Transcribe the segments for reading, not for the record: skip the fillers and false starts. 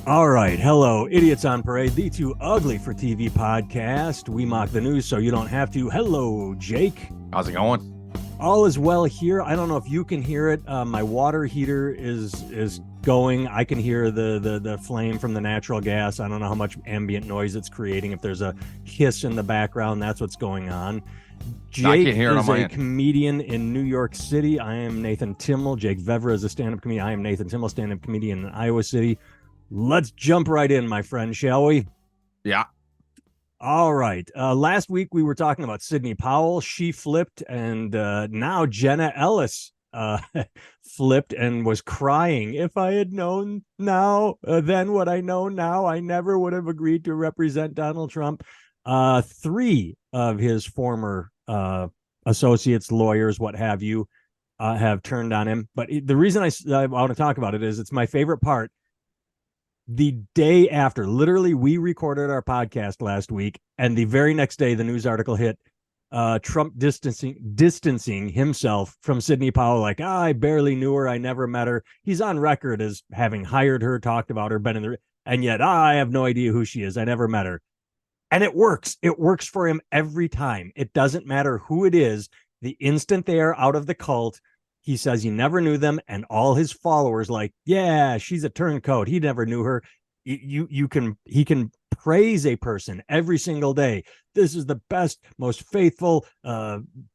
All right. Hello, Idiots on Parade, the Too Ugly for TV podcast. We mock the news so you don't have to. Hello, Jake. How's it going? All is well here. I don't know if you can hear it. My water heater is going. I can hear the flame from the natural gas. I don't know how much ambient noise it's creating. If there's a hiss in the background, that's what's going on. Jake is a comedian in New York City. I am Nathan Timmel. Jake Vevra is a stand-up comedian. I am Nathan Timmel, stand-up comedian in Iowa City. Let's jump right in, my friend, shall we? Yeah. All right. Last week we were talking about Sidney Powell. She flipped, and now Jenna Ellis flipped and was crying. If I had known now, then what I know now, I never would have agreed to represent Donald Trump. Three of his former associates, lawyers, what have you, have turned on him. But the reason I want to talk about it is it's my favorite part. The day after, literally, we recorded our podcast last week, and the very next day, the news article hit, Trump distancing himself from Sidney Powell, like, I barely knew her, I never met her. He's on record as having hired her, talked about her, been in the, and yet I have no idea who she is. I never met her. And it works. It works for him every time. It doesn't matter who it is. The instant they are out of the cult, he says he never knew them, and all his followers like, yeah, she's a turncoat. He never knew her. He can praise a person every single day. This is the best, most faithful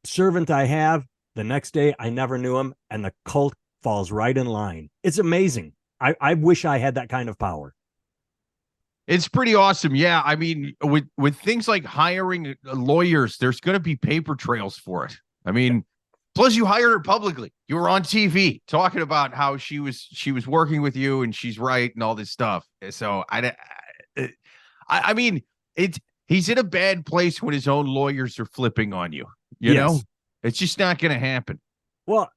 servant I have. The next day, I never knew him, and the cult falls right in line. It's amazing. I wish I had that kind of power. It's pretty awesome. Yeah. I mean, with things like hiring lawyers, there's going to be paper trails for it. I mean, plus, you hired her publicly. You were on TV talking about how she was working with you and she's right and all this stuff. So I mean, he's in a bad place when his own lawyers are flipping on you. You know, it's just not going to happen. Well,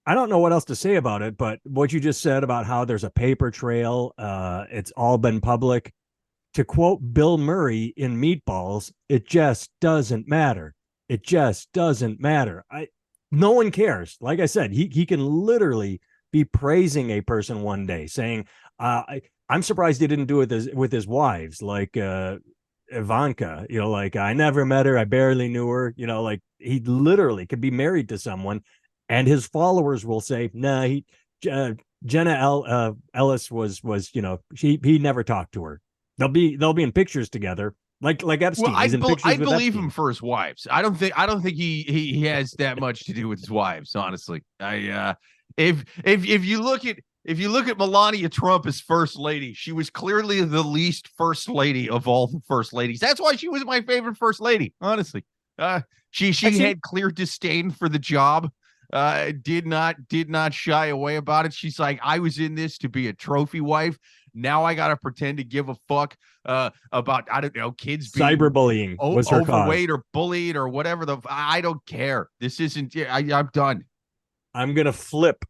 I don't know what else to say about it, but what you just said about how there's a paper trail, it's all been public. To quote Bill Murray in Meatballs, it just doesn't matter. It just doesn't matter. No one cares. Like I said, he can literally be praising a person one day, saying, I'm surprised he didn't do it with his wives, like Ivanka, like, I never met her, I barely knew her, like, he literally could be married to someone, and his followers will say, nah, Jenna Ellis was he never talked to her. They'll be in pictures together. Like Epstein. Well, I believe him for his wives. I don't think he has that much to do with his wives. Honestly, if you look at Melania Trump as first lady, she was clearly the least first lady of all the first ladies. That's why she was my favorite first lady. Honestly, she had clear disdain for the job. Did not shy away about it. She's like, I was in this to be a trophy wife. Now I gotta pretend to give a fuck about, I don't know, kids being cyberbullying was her overweight cause. or bullied or whatever. I don't care. This isn't. I'm done. I'm gonna flip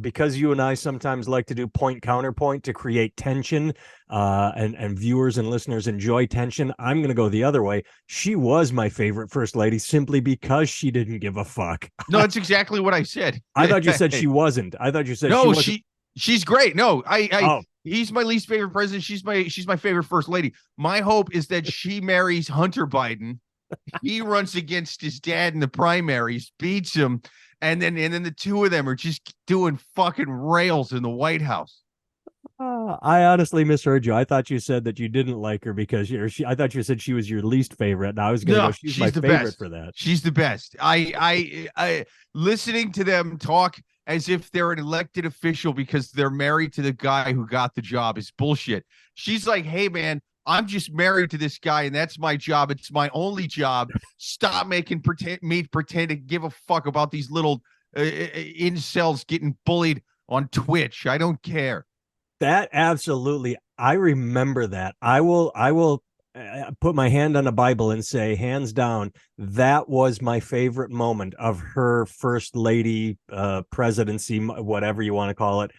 because you and I sometimes like to do point counterpoint to create tension, and viewers and listeners enjoy tension. I'm gonna go the other way. She was my favorite first lady simply because she didn't give a fuck. No, that's exactly what I said. I thought you said she wasn't. I thought you said no. She's great. No, he's my least favorite president. She's my favorite first lady. My hope is that she marries Hunter Biden. He runs against his dad in the primaries, beats him, and then the two of them are just doing fucking rails in the White House. I honestly misheard you. I thought you said that you didn't like her because I thought you said she was your least favorite. And I was going to go, she's my favorite best. For that. She's the best. I listening to them talk as if they're an elected official because they're married to the guy who got the job is bullshit. She's like, hey, man, I'm just married to this guy, and that's my job. It's my only job. Stop making me pretend to give a fuck about these little incels getting bullied on Twitch. I don't care. That absolutely. I remember that. I will put my hand on the Bible and say, hands down, that was my favorite moment of her first lady presidency, whatever you want to call it.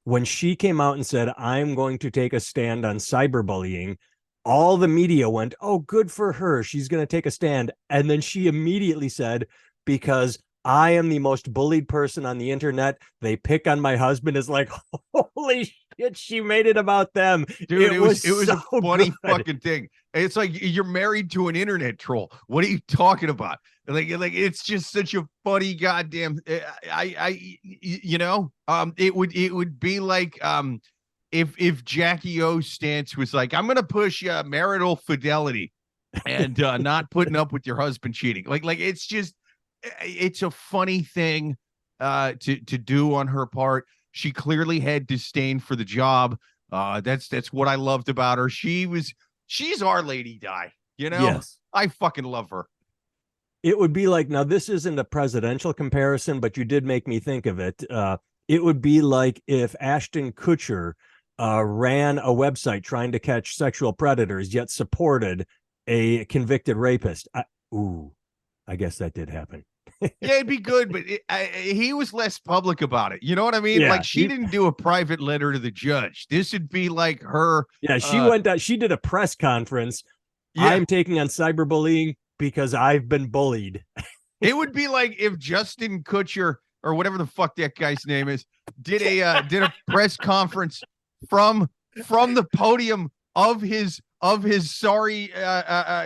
When she came out and said, I'm going to take a stand on cyberbullying, all the media went, oh, good for her. She's going to take a stand. And then she immediately said, because I am the most bullied person on the internet. They pick on my husband. Is like, holy She made it about them. Dude, it was so a funny good. fucking thing. It's like you're married to an internet troll. What are you talking about? Like it's just such a funny goddamn. It would be like if Jackie O's stance was like, I'm gonna push marital fidelity and not putting up with your husband cheating. Like it's a funny thing to do on her part. She clearly had disdain for the job. That's what I loved about her. She's our Lady Di, Yes. I fucking love her. It would be like, now this isn't a presidential comparison, but you did make me think of it. It would be like if Ashton Kutcher ran a website trying to catch sexual predators, yet supported a convicted rapist. I guess that did happen. Yeah, it'd be good, but he was less public about it. You know what I mean? Yeah, like she didn't do a private letter to the judge. This would be like her. Yeah, she went out. She did a press conference. Yeah. I'm taking on cyberbullying because I've been bullied. It would be like if Justin Kutcher or whatever the fuck that guy's name is did a press conference from the podium of his sorry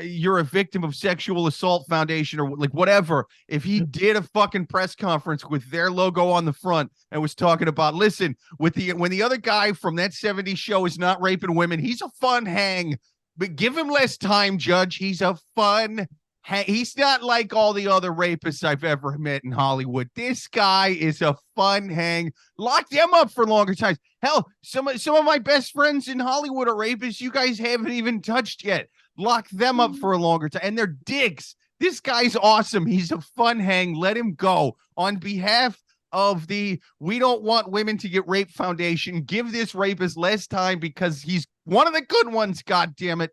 you're a victim of sexual assault foundation or like whatever. If he did a fucking press conference with their logo on the front and was talking about, listen, when the other guy from that 70s show is not raping women, he's a fun hang, but give him less time, Judge. He's a fun hang. He's not like all the other rapists I've ever met in Hollywood. This guy is a fun hang. Lock them up for longer times. Hell, some of my best friends in Hollywood are rapists you guys haven't even touched yet. Lock them up for a longer time. And they're dicks. This guy's awesome. He's a fun hang. Let him go. On behalf of the We Don't Want Women to Get Raped Foundation, give this rapist less time because he's one of the good ones, God damn it.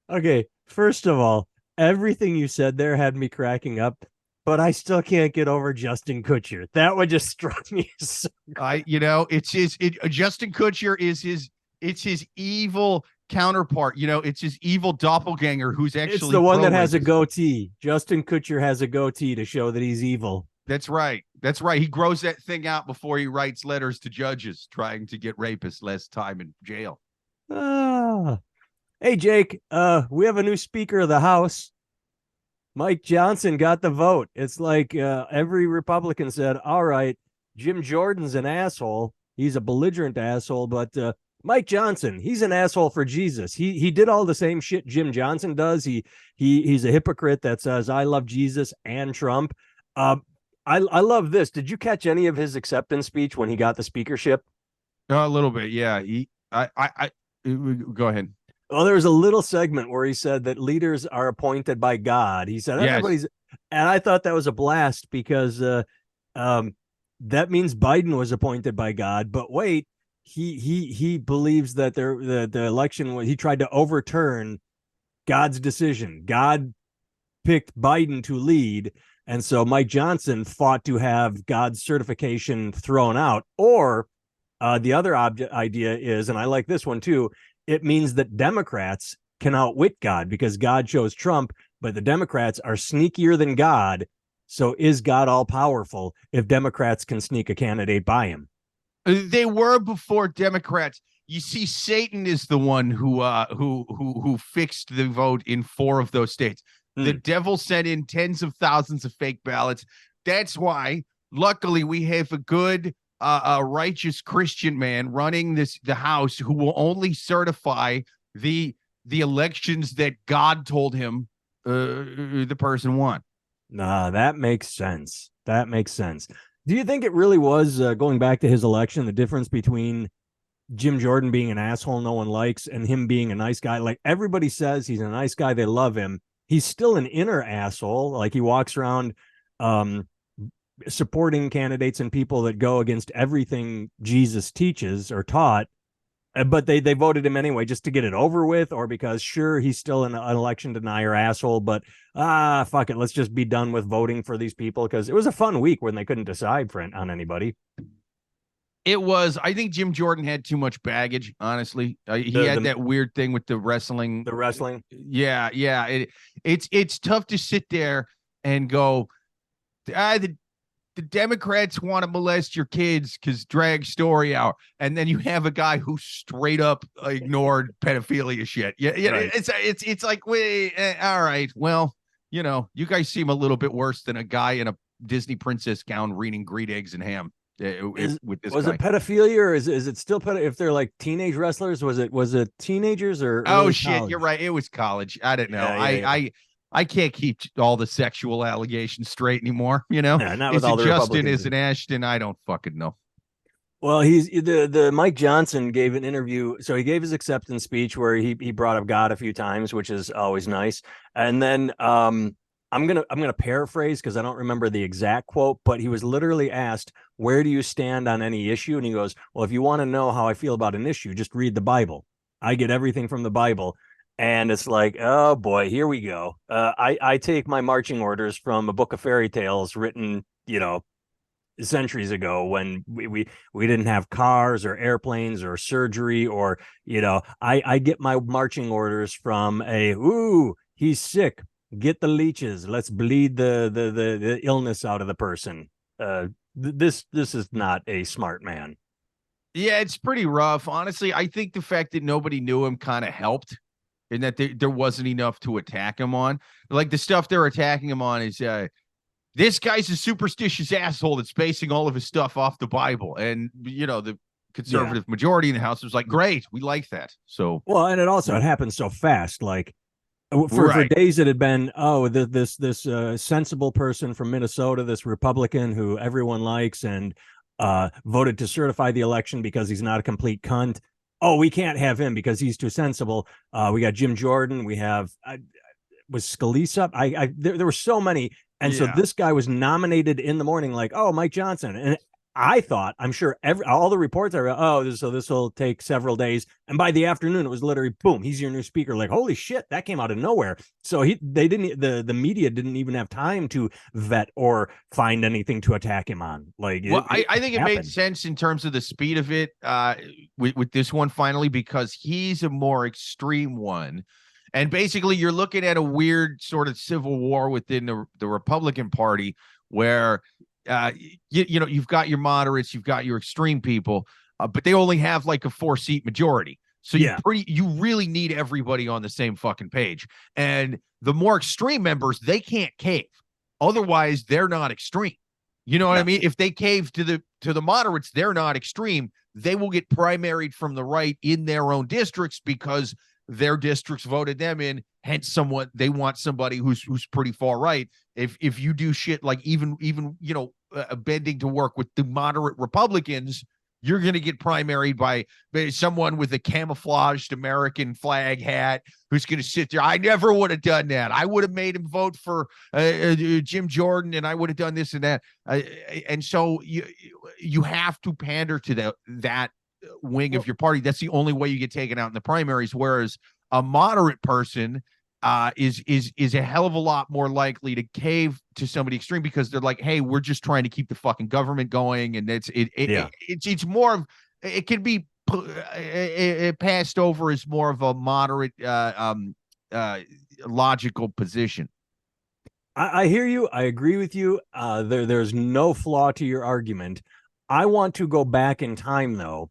Okay, first of all, everything you said there had me cracking up, but I still can't get over Justin Kutcher. That would just struck me. So Justin Kutcher is his evil counterpart. It's his evil doppelganger who's actually it's the one that has a goatee. Justin Kutcher has a goatee to show that he's evil. That's right. He grows that thing out before he writes letters to judges trying to get rapists less time in jail. Hey, Jake, we have a new Speaker of the House. Mike Johnson got the vote. It's like every Republican said, all right, Jim Jordan's an asshole. He's a belligerent asshole, but Mike Johnson, he's an asshole for Jesus. He did all the same shit Jim Johnson does. He's a hypocrite that says, I love Jesus and Trump. I love this. Did you catch any of his acceptance speech when he got the speakership? A little bit, yeah. Go ahead. Well, there was a little segment where he said that leaders are appointed by God. He said everybody's, and I thought that was a blast because that means Biden was appointed by God. But wait, he believes that the election was, he tried to overturn God's decision. God picked Biden to lead, and so Mike Johnson fought to have God's certification thrown out. Or the other idea is, and I like this one too, it means that Democrats can outwit God because God chose Trump, but the Democrats are sneakier than God. So is God all powerful if Democrats can sneak a candidate by him? They were before Democrats. You see, Satan is the one who fixed the vote in 4 of those states. The devil sent in tens of thousands of fake ballots. That's why, luckily, we have a good a righteous Christian man running the House who will only certify the elections that God told him the person won. Nah, that makes sense. That makes sense. Do you think it really was, going back to his election, the difference between Jim Jordan being an asshole no one likes and him being a nice guy? Like, everybody says he's a nice guy, they love him. He's still an inner asshole. Like, he walks around supporting candidates and people that go against everything Jesus teaches or taught, but they voted him anyway just to get it over with, or because sure, he's still an election denier asshole, but fuck it, let's just be done with voting for these people, because it was a fun week when they couldn't decide on anybody. It was. I think Jim Jordan had too much baggage, honestly. He had that weird thing with the wrestling. Yeah. It's tough to sit there and go, the Democrats want to molest your kids because drag story hour, and then you have a guy who straight up ignored pedophilia shit. Yeah, right. It's like, wait, all right, well, you know, you guys seem a little bit worse than a guy in a Disney princess gown reading green eggs and ham. With this was guy. It pedophilia, or is it still if they're like teenage wrestlers? Was it teenagers or oh shit, college? you're right, it was college. I didn't know. Yeah. I can't keep all the sexual allegations straight anymore. You know, Yeah, not is with all it the Justin? Republicans. Is it Ashton? I don't fucking know. Well, he's the Mike Johnson gave an interview. So he gave his acceptance speech where he brought up God a few times, which is always nice. And then I'm gonna paraphrase because I don't remember the exact quote, but he was literally asked, "Where do you stand on any issue?" And he goes, "Well, if you want to know how I feel about an issue, just read the Bible. I get everything from the Bible." And it's like, oh boy, here we go. I take my marching orders from a book of fairy tales written, centuries ago when we didn't have cars or airplanes or surgery, or I get my marching orders from he's sick, get the leeches, let's bleed the illness out of the person. This is not a smart man. Yeah, it's pretty rough, honestly. I think the fact that nobody knew him kind of helped, in that there wasn't enough to attack him on. Like, the stuff they're attacking him on is this guy's a superstitious asshole that's basing all of his stuff off the Bible. And, the conservative majority in the House was like, great, we like that. So, well, and it happened so fast. Like, for days it had been, this sensible person from Minnesota, this Republican who everyone likes and voted to certify the election because he's not a complete cunt. Oh, we can't have him because he's too sensible. We got Jim Jordan. We have was Scalise. There were so many. And so this guy was nominated in the morning, like, oh, Mike Johnson. And I thought, I'm sure all the reports I read, so this will take several days. And by the afternoon, it was literally, boom, he's your new speaker. Like, holy shit, that came out of nowhere. So the media didn't even have time to vet or find anything to attack him on. Like, I think it made sense in terms of the speed of it with this one finally, because he's a more extreme one. And basically, you're looking at a weird sort of civil war within the Republican Party where, you've got your moderates, you've got your extreme people, but they only have like a 4-seat majority. So you really need everybody on the same fucking page. And the more extreme members, they can't cave. Otherwise, they're not extreme. You know what I mean? If they cave to the moderates, they're not extreme. They will get primaried from the right in their own districts because their districts voted them in. Hence, they want somebody who's pretty far right. If you do shit like even bending to work with the moderate Republicans, you're going to get primaried by someone with a camouflaged American flag hat who's going to sit there. I never would have done that. I would have made him vote for Jim Jordan, and I would have done this and that. And so you have to pander to that wing of your party. That's the only way you get taken out in the primaries. Whereas a moderate person is a hell of a lot more likely to cave to somebody extreme because they're like, hey, we're just trying to keep the fucking government going, and it's more of, it can be passed over as more of a moderate logical position. I hear you. I agree with you. There's no flaw to your argument. I want to go back in time though.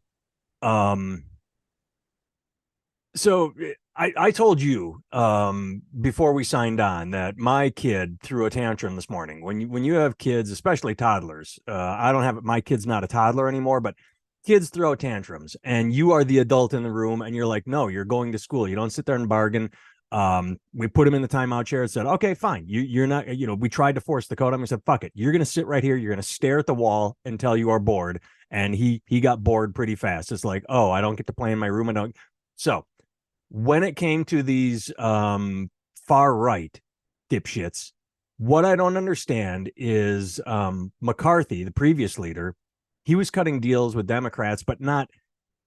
So I told you before we signed on that my kid threw a tantrum this morning. When you have kids, especially toddlers, I don't have, my kid's not a toddler anymore, but kids throw tantrums, and you are the adult in the room, and you're like, no, you're going to school. You don't sit there and bargain. We put him in the timeout chair and said, okay, fine. You're not, we tried to force the code on him. We said, fuck it. You're going to sit right here. You're going to stare at the wall until you are bored. And he got bored pretty fast. It's like, oh, I don't get to play in my room. So when it came to these far right dipshits, what I don't understand is McCarthy, the previous leader, he was cutting deals with Democrats, but not,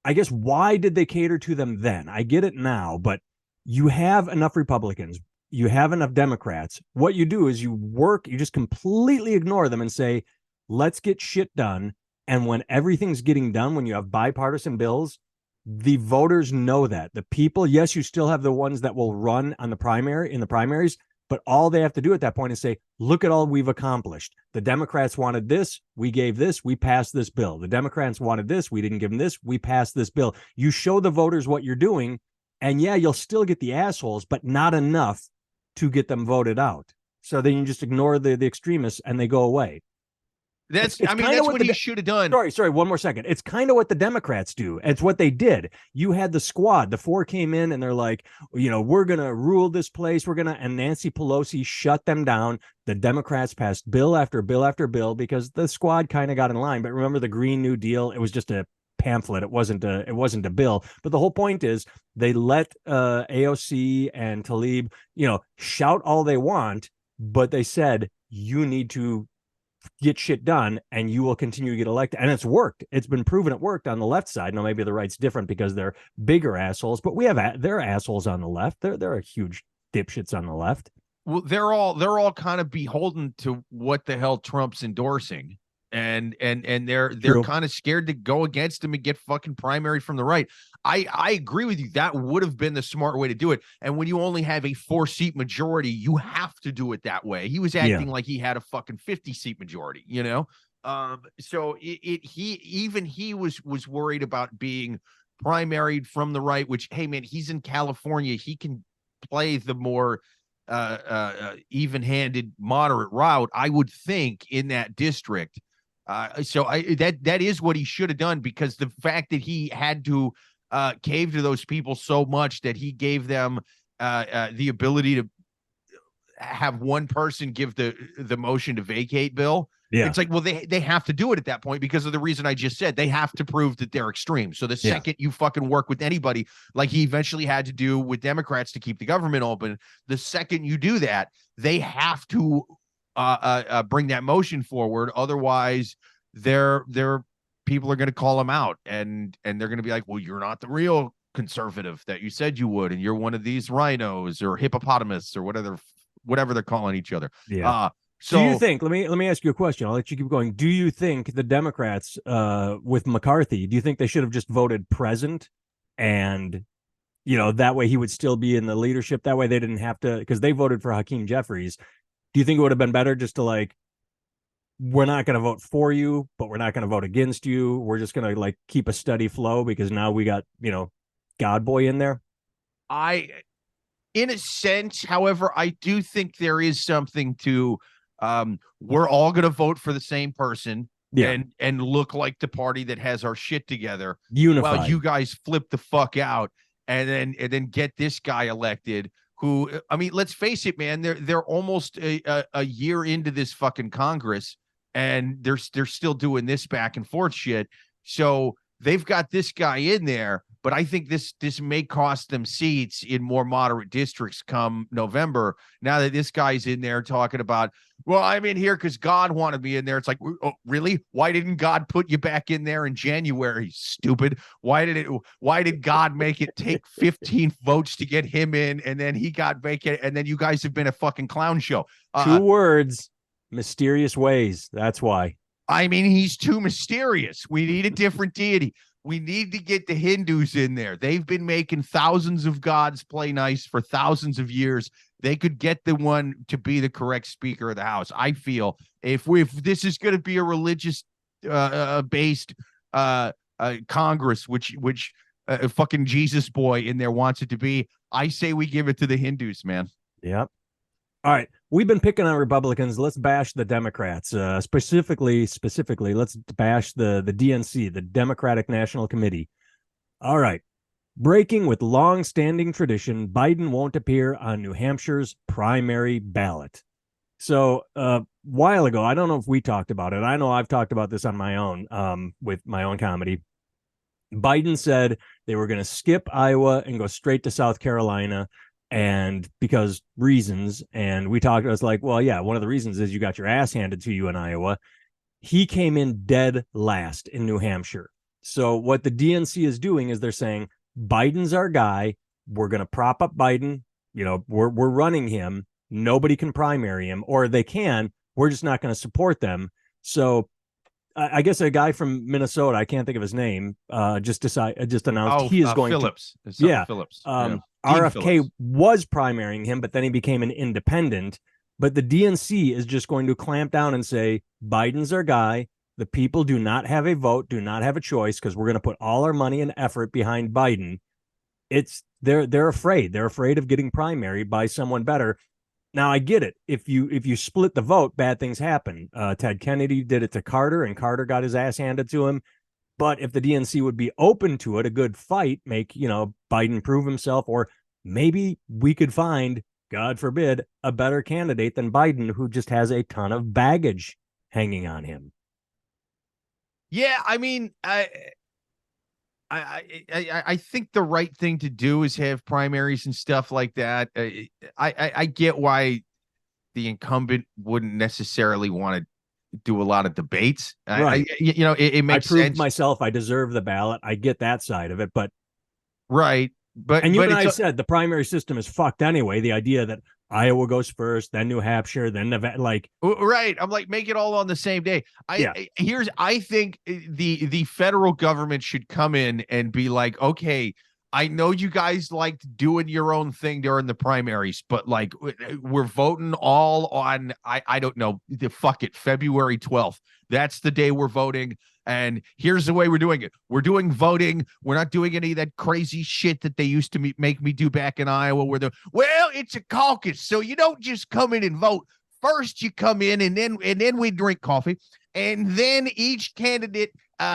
I guess, why did they cater to them then? I get it now, but you have enough Republicans, you have enough Democrats. What you do is you just completely ignore them and say, let's get shit done. And when everything's getting done, when you have bipartisan bills, the voters know that. The people, yes, you still have the ones that will run on in the primaries, But all they have to do at that point is say, look at all we've accomplished. The Democrats wanted this. We gave this. We passed this bill. The Democrats wanted this. We didn't give them this. We passed this bill. You show the voters what you're doing. And yeah, you'll still get the assholes, but not enough to get them voted out. So then you just ignore the extremists and they go away. That's what he should have done. Sorry, one more second. It's kind of what the Democrats do. It's what they did. You had the squad. The four came in and they're like, we're going to rule this place. And Nancy Pelosi shut them down. The Democrats passed bill after bill after bill because the squad kind of got in line. But remember the Green New Deal? It was just a pamphlet. It wasn't a bill. But the whole point is they let AOC and Tlaib, shout all they want, but they said you need to get shit done and you will continue to get elected. And it's worked. It's been proven it worked on the left side. Now maybe the right's different because they're bigger assholes, but they're assholes on the left. They're huge dipshits on the left. Well, they're all kind of beholden to what the hell Trump's endorsing. And they're kind of scared to go against him and get fucking primary from the right. I agree with you. That would have been the smart way to do it. And when you only have a 4-seat majority, you have to do it that way. He was acting like he had a fucking 50-seat majority, So he was worried about being primaried from the right, which, hey man, he's in California. He can play the more even-handed moderate route, I would think, in that district. So that is what he should have done, because the fact that he had to cave to those people so much that he gave them the ability to have one person give the motion to vacate bill. Yeah. It's like, well, they have to do it at that point because of the reason I just said. They have to prove that they're extreme. So the second you fucking work with anybody, like he eventually had to do with Democrats to keep the government open, the second you do that, they have to bring that motion forward. Otherwise, their people are going to call them out, and they're going to be like, well, you're not the real conservative that you said you would, and you're one of these rhinos or hippopotamus or whatever they're calling each other. Yeah. So do you think, let me ask you a question. I'll let you keep going. Do you think the Democrats with McCarthy, do you think they should have just voted present, and that way he would still be in the leadership? That way they didn't have to, because they voted for Hakeem Jeffries. Do you think it would have been better just to we're not going to vote for you, but we're not going to vote against you. We're just going to keep a steady flow because now we got, God boy in there? In a sense, however, I do think there is something to, we're all going to vote for the same person and look like the party that has our shit together. Unified. While you guys flip the fuck out and then get this guy elected. Who, I mean, let's face it, man, they're almost a year into this fucking Congress, and they're still doing this back and forth shit. So they've got this guy in there, but I think this may cost them seats in more moderate districts come November. Now that this guy's in there talking about, well, I'm in here because God wanted me in there. It's like, oh, really? Why didn't God put you back in there in January? Stupid. Why did God make it take 15 votes to get him in, and then he got vacant, and then you guys have been a fucking clown show? 2 words, mysterious ways. That's why. I mean, he's too mysterious. We need a different deity. We need to get the Hindus in there. They've been making thousands of gods play nice for thousands of years. They could get the one to be the correct Speaker of the House. I feel if this is going to be a religious based Congress, which fucking Jesus boy in there wants it to be, I say we give it to the Hindus, man. Yep. All right. We've been picking on Republicans. Let's bash the Democrats. Specifically, let's bash the DNC, the Democratic National Committee. All right. Breaking with long-standing tradition, Biden won't appear on New Hampshire's primary ballot. So a while ago, I don't know if we talked about it. I know I've talked about this on my own with my own comedy. Biden said they were going to skip Iowa and go straight to South Carolina, and because reasons. And we talked, I was like, well, yeah, one of the reasons is you got your ass handed to you in Iowa. He came in dead last in New Hampshire. So what the DNC is doing is they're saying, Biden's our guy. We're going to prop up Biden. We're running him. Nobody can primary him, or they can. We're just not going to support them. So I guess a guy from Minnesota, I can't think of his name, just announced he is going Phillips. to. Yeah. Phillips. RFK was primarying him, but then he became an independent. But the DNC is just going to clamp down and say, Biden's our guy. The people do not have a vote, do not have a choice, because we're going to put all our money and effort behind Biden. They're afraid. They're afraid of getting primaried by someone better. Now, I get it. If you split the vote, bad things happen. Ted Kennedy did it to Carter, and Carter got his ass handed to him. But if the DNC would be open to it, a good fight, make, Biden prove himself, or maybe we could find, God forbid, a better candidate than Biden, who just has a ton of baggage hanging on him. Yeah, I mean, I think the right thing to do is have primaries and stuff like that. I get why the incumbent wouldn't necessarily want to do a lot of debates. Right. It makes sense. I proved myself. I deserve the ballot. I get that side of it, but right. And you and I said the primary system is fucked anyway. The idea that Iowa goes first, then New Hampshire, then Nevada, right. I'm like, make it all on the same day. I think the federal government should come in and be like, okay, I know you guys liked doing your own thing during the primaries, but like we're voting all on, I don't know, February 12th. That's the day we're voting. And here's the way we're doing it. We're doing voting. We're not doing any of that crazy shit that they used to make me do back in Iowa where it's a caucus. So you don't just come in and vote. First you come in and then we drink coffee. And then each candidate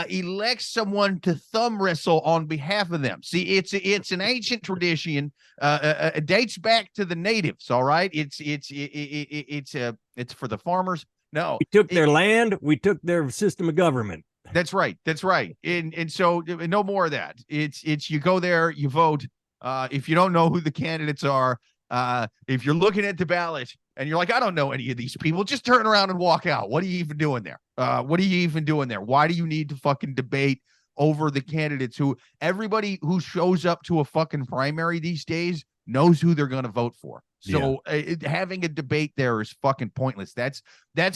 elects someone to thumb wrestle on behalf of them. See, it's an ancient tradition. It dates back to the natives. All right. It's for the farmers. No, we took their land. We took their system of government. That's right. And so no more of that. It's you go there, you vote. If you don't know who the candidates are, if you're looking at the ballot and you're like, I don't know any of these people, just turn around and walk out. What are you even doing there? Why do you need to fucking debate over the candidates who everybody who shows up to a fucking primary these days knows who they're going to vote for? So having a debate there is fucking pointless. That's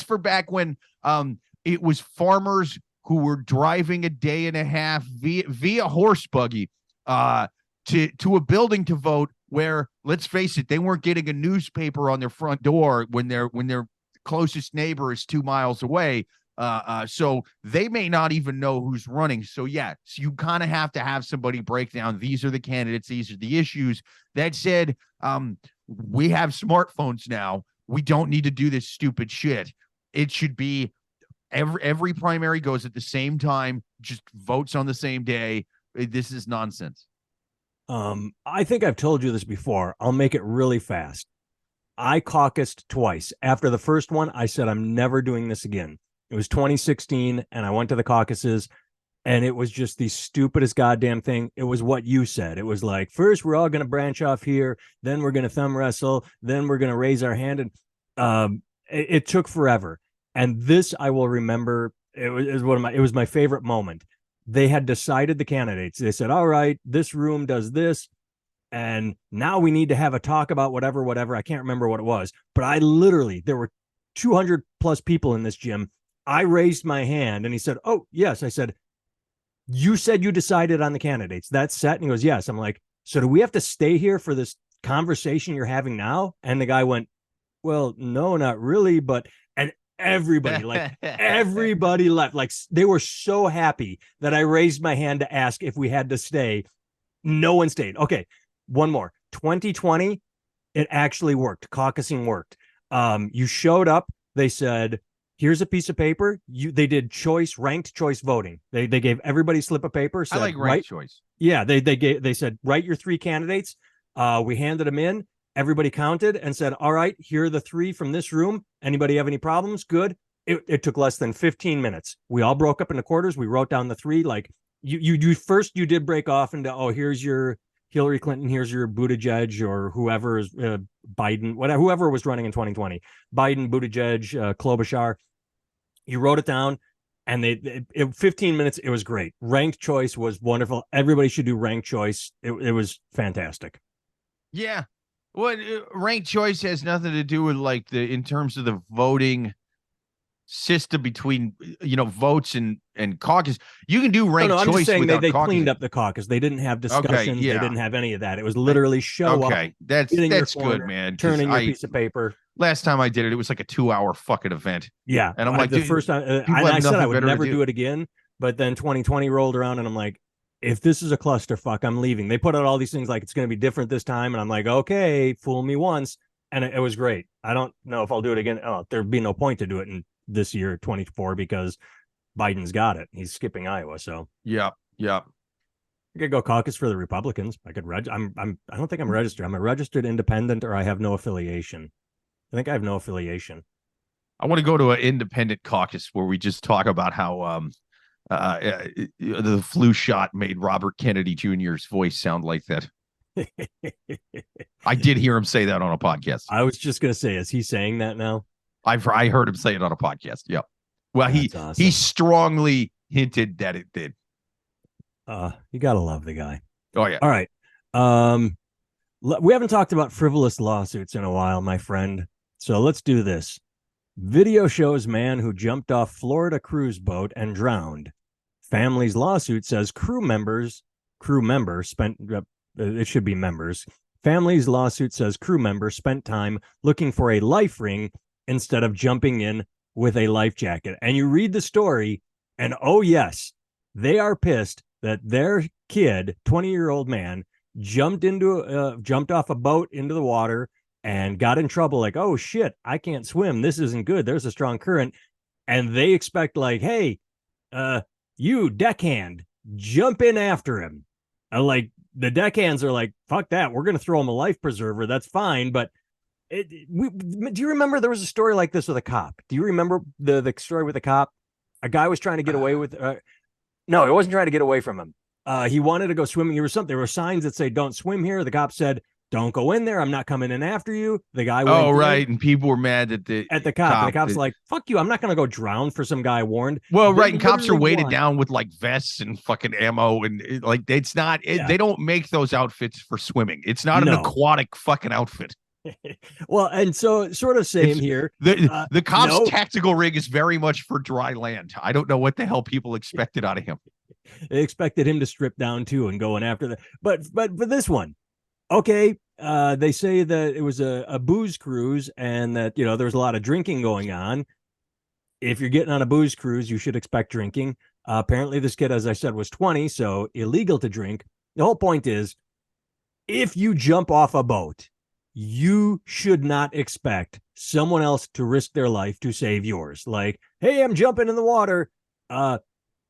for back when it was farmers who were driving a day and a half via horse buggy to a building to vote, where, let's face it, they weren't getting a newspaper on their front door when their closest neighbor is 2 miles away. So they may not even know who's running. So so you kind of have to have somebody break down, these are the candidates, these are the issues. That said, we have smartphones now. We don't need to do this stupid shit. It should be every primary goes at the same time, just votes on the same day. This is nonsense. I think I've told you this before. I'll make it really fast. I caucused twice. After the first one, I said, I'm never doing this again. It was 2016, and I went to the caucuses, and it was just the stupidest goddamn thing. It was what you said. It was like, first, we're all going to branch off here, then we're going to thumb wrestle, then we're going to raise our hand. And it took forever. And this I will remember. It was my favorite moment. They had decided the candidates. They said, all right, this room does this, and now we need to have a talk about whatever. I can't remember what it was, but there were 200 plus people in this gym. I raised my hand and he said, oh, yes. I said, you said you decided on the candidates. That's set. And he goes, yes. I'm like, so do we have to stay here for this conversation you're having now? And the guy went, well, no, not really. But, and everybody left. Like, they were so happy that I raised my hand to ask if we had to stay. No one stayed. Okay. One more. 2020, it actually worked. Caucusing worked. You showed up. They said, here's a piece of paper. They did ranked choice voting. They gave everybody a slip of paper. Said, I like ranked choice. Yeah, they said, write your 3 candidates. We handed them in. Everybody counted and said, all right, here are the 3 from this room. Anybody have any problems? Good. It took less than 15 minutes. We all broke up into quarters. We wrote down the 3. Like you first, you did break off into, oh, here's your Hillary Clinton, here's your Buttigieg, or whoever is Biden, whoever was running in 2020, Biden, Buttigieg, Klobuchar. You wrote it down, and 15 minutes, it was great. Ranked choice was wonderful. Everybody should do ranked choice. It was fantastic. Yeah. Well, ranked choice has nothing to do with in terms of the voting system between votes and caucus. You can do ranked I'm choice just saying without they caucusing. cleaned up the caucus. They didn't have discussions. yeah. They didn't have any of that. It was literally show up. Okay, that's corner, good, man. Turn in your piece of paper. Last time I did it, it was like a 2-hour fucking event. Yeah, and I'm like, the first time, and I said I would never do it again. But then 2020 rolled around, and I'm like, if this is a clusterfuck, I'm leaving. They put out all these things like it's going to be different this time, and I'm like, okay, fool me once, and it was great. I don't know if I'll do it again. Oh, there'd be no point to do it in this year, 24, because Biden's got it. He's skipping Iowa, so yeah. I could go caucus for the Republicans. I could I don't think I'm registered. I'm a registered independent, or I have no affiliation. I think I have no affiliation. I want to go to an independent caucus where we just talk about how the flu shot made Robert Kennedy Jr.'s voice sound like that. I did hear him say that on a podcast. I was just going to say, is he saying that now? I heard him say it on a podcast. Yep. Well, That's awesome. he strongly hinted that it did. You got to love the guy. Oh, yeah. All right. We haven't talked about frivolous lawsuits in a while, my friend. So let's do this. Video shows man who jumped off Florida cruise boat and drowned. Family's lawsuit says crew member spent, it should be members. Family's lawsuit says crew member spent time looking for a life ring instead of jumping in with a life jacket. And you read the story, and oh yes, they are pissed that their kid, 20-year-old man, jumped off a boat into the water and got in trouble. Like, oh shit, I can't swim. This isn't good. There's a strong current. And they expect, like, hey, you deckhand, jump in after him. Like, the deckhands are like, fuck that. We're going to throw him a life preserver. That's fine. But do you remember there was a story like this with a cop? Do you remember the story with a cop? A guy was trying to get away with, no, he wasn't trying to get away from him. He wanted to go swimming. There were signs that say, don't swim here. The cop said, don't go in there. I'm not coming in after you. The guy went right. And people were mad at the cop. And the cop's like, fuck you. I'm not going to go drown for some guy warned. Well, right. And cops are weighted down with like vests and fucking ammo. And like, it's not, they don't make those outfits for swimming. It's not an aquatic fucking outfit. Well, and so sort of same here. The cop's tactical rig is very much for dry land. I don't know what the hell people expected out of him. They expected him to strip down too and going after that. But for this one, okay, they say that it was a booze cruise and that, there was a lot of drinking going on. If you're getting on a booze cruise, you should expect drinking. Apparently this kid, as I said, was 20, so illegal to drink. The whole point is, if you jump off a boat, you should not expect someone else to risk their life to save yours. Like, hey, I'm jumping in the water.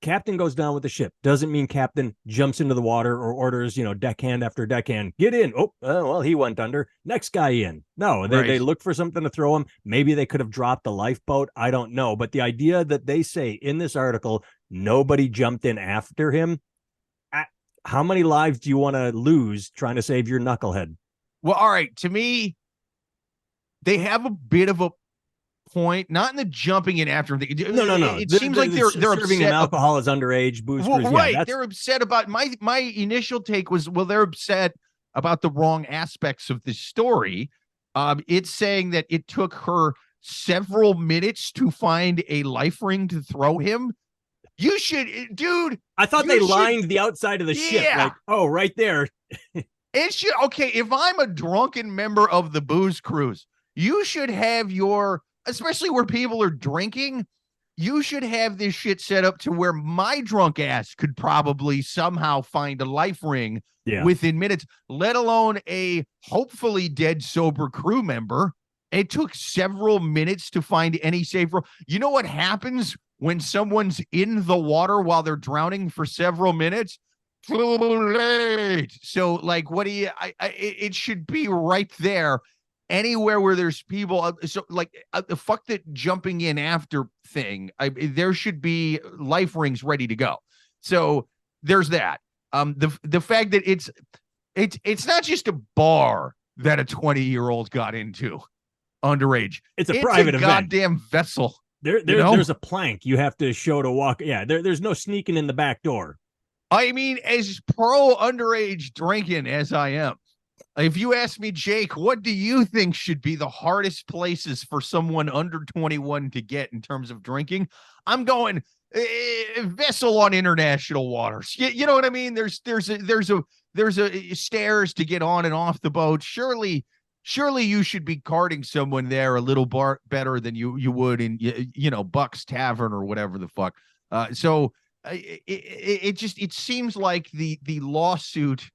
Captain goes down with the ship. Doesn't mean captain jumps into the water or orders, deckhand after deckhand, get in. Oh, well, he went under. Next guy in. No, they look for something to throw him. Maybe they could have dropped the lifeboat. I don't know. But the idea that they say in this article, nobody jumped in after him. How many lives do you want to lose trying to save your knucklehead? Well, all right. To me, they have a bit of a point, not in the jumping in after him. No. It seems like they're serving him alcohol as underage booze. Well, right. Yeah, they're upset about my initial take was, well, they're upset about the wrong aspects of this story. It's saying that it took her several minutes to find a life ring to throw him. You should, dude. I thought they lined the outside of the ship. Like, oh, right there. It should. Okay, if I'm a drunken member of the booze cruise, you should have especially where people are drinking, you should have this shit set up to where my drunk ass could probably somehow find a life ring within minutes, let alone a hopefully dead sober crew member. It took several minutes to find any safe. You know what happens when someone's in the water while they're drowning for several minutes? So like, what do you, it should be right there. Anywhere where there's people, so like the fuck that jumping in after thing, there should be life rings ready to go. So there's that. The fact that it's not just a bar that a 20-year-old got into underage. It's a private event. Goddamn vessel. There's a plank you have to show to walk. Yeah, there's no sneaking in the back door. I mean, as pro underage drinking as I am, If you ask me, Jake, what do you think should be the hardest places for someone under 21 to get in terms of drinking? I'm going vessel on international waters. You know what I mean? There's a stairs to get on and off the boat. Surely you should be carting someone there a little better than you would in Buck's Tavern or whatever the fuck. It seems like the lawsuit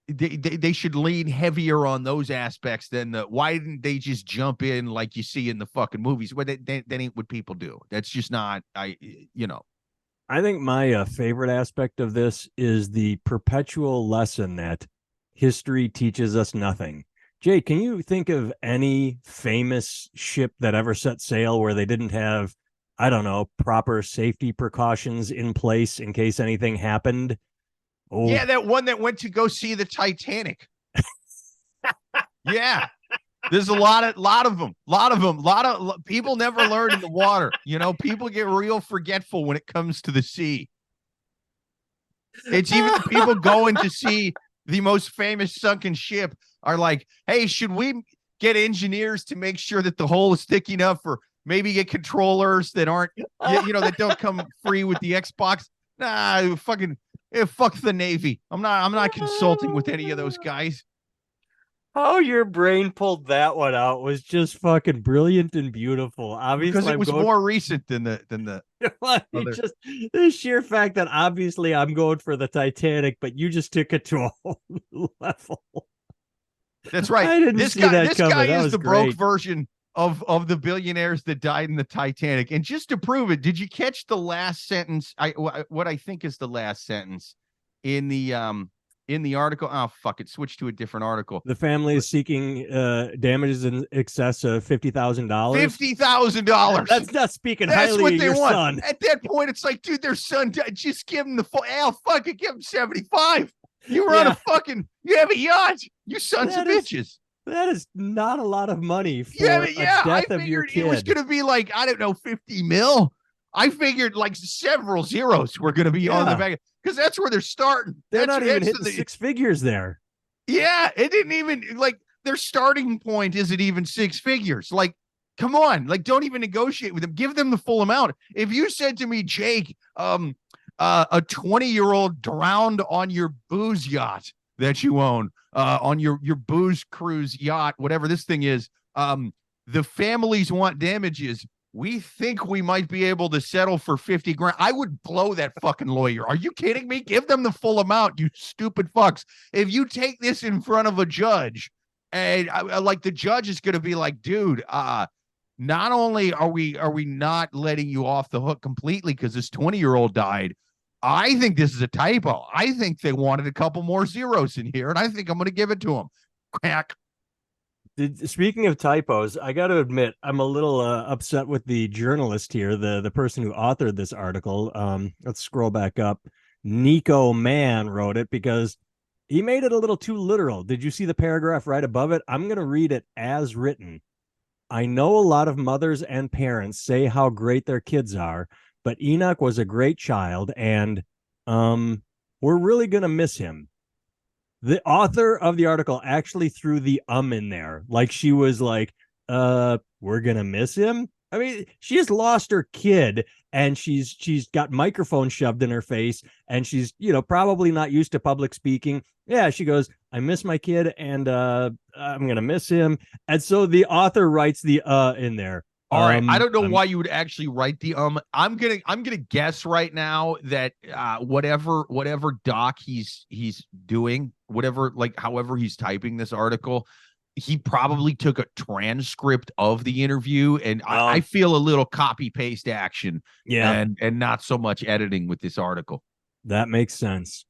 they should lean heavier on those aspects than why didn't they just jump in like you see in the fucking movies? Well, that ain't what people do. That's just not, I think my favorite aspect of this is the perpetual lesson that history teaches us nothing. Jay, can you think of any famous ship that ever set sail where they didn't have, I don't know, proper safety precautions in place in case anything happened? Oh. Yeah, that one that went to go see the Titanic. Yeah, there's a lot of them. People never learn in the water. People get real forgetful when it comes to the sea. It's even the people going to see the most famous sunken ship are like, hey, should we get engineers to make sure that the hull is thick enough, or maybe get controllers that aren't, that don't come free with the Xbox? Nah, fuck the Navy. I'm not consulting with any of those guys. How your brain pulled that one out was just fucking brilliant and beautiful. Obviously, because it was more recent than the just the sheer fact that obviously I'm going for the Titanic, but you just took it to a whole new level. That's right. I didn't see that this coming. guy that is the great. broke version of the billionaires that died in the Titanic. And just to prove it, did you catch the last sentence? What I think is the last sentence in the article. Oh, fuck it. Switch to a different article. The family is seeking damages in excess of $50,000. $50,000. That's not speaking highly of your son. At that point, it's like, dude, their son just give him the full. Fuck it, give him 75. You were on you have a yacht. You sons of bitches. That is not a lot of money for a death of your kid. It was going to be like, I don't know, 50 mil. I figured like several zeros were going to be on the back, because that's where they're starting. They're not even hitting six figures there. Yeah, it didn't even, like, their starting point isn't even six figures. Like, come on, like, don't even negotiate with them. Give them the full amount. If you said to me, Jake, a 20-year-old drowned on your booze yacht that you own, on your booze cruise yacht, whatever this thing is, the families want damages. We think we might be able to settle for 50 grand. I would blow that fucking lawyer. Are you kidding me? Give them the full amount, you stupid fucks. If you take this in front of a judge, and like, the judge is going to be like, dude, not only are we not letting you off the hook completely because this 20-year-old died, I think this is a typo. I think they wanted a couple more zeros in here, and I think I'm going to give it to them. Crack. Speaking of typos, I got to admit, I'm a little upset with the journalist here, the person who authored this article. Let's scroll back up. Nico Mann wrote it because he made it a little too literal. Did you see the paragraph right above it? I'm going to read it as written. I know a lot of mothers and parents say how great their kids are, but Enoch was a great child, and we're really going to miss him. The author of the article actually threw the in there. Like, she was like, we're going to miss him. I mean, she just lost her kid, and she's got microphone shoved in her face, and she's, probably not used to public speaking. Yeah, she goes, I miss my kid, and I'm going to miss him. And so the author writes the in there. All right. I don't know why you would actually write the I'm gonna guess right now that whatever doc he's doing, whatever, like, however he's typing this article, he probably took a transcript of the interview, and I feel a little copy paste action, and not so much editing with this article. That makes sense.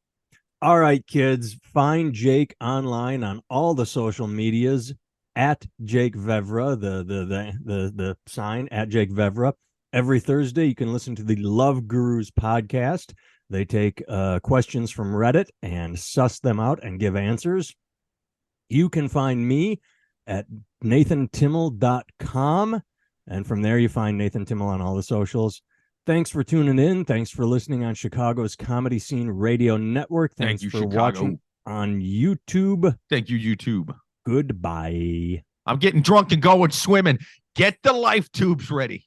All right, kids, find Jake online on all the social medias at Jake Vevra, the sign at Jake Vevra. Every Thursday, you can listen to the Love Gurus podcast. They take questions from Reddit and suss them out and give answers. You can find me at nathantimmel.com. And from there, you find Nathan Timmel on all the socials. Thanks for tuning in. Thanks for listening on Chicago's Comedy Scene Radio Network. Thanks for watching on YouTube. Thank you, YouTube. Goodbye. I'm getting drunk and going swimming. Get the life tubes ready.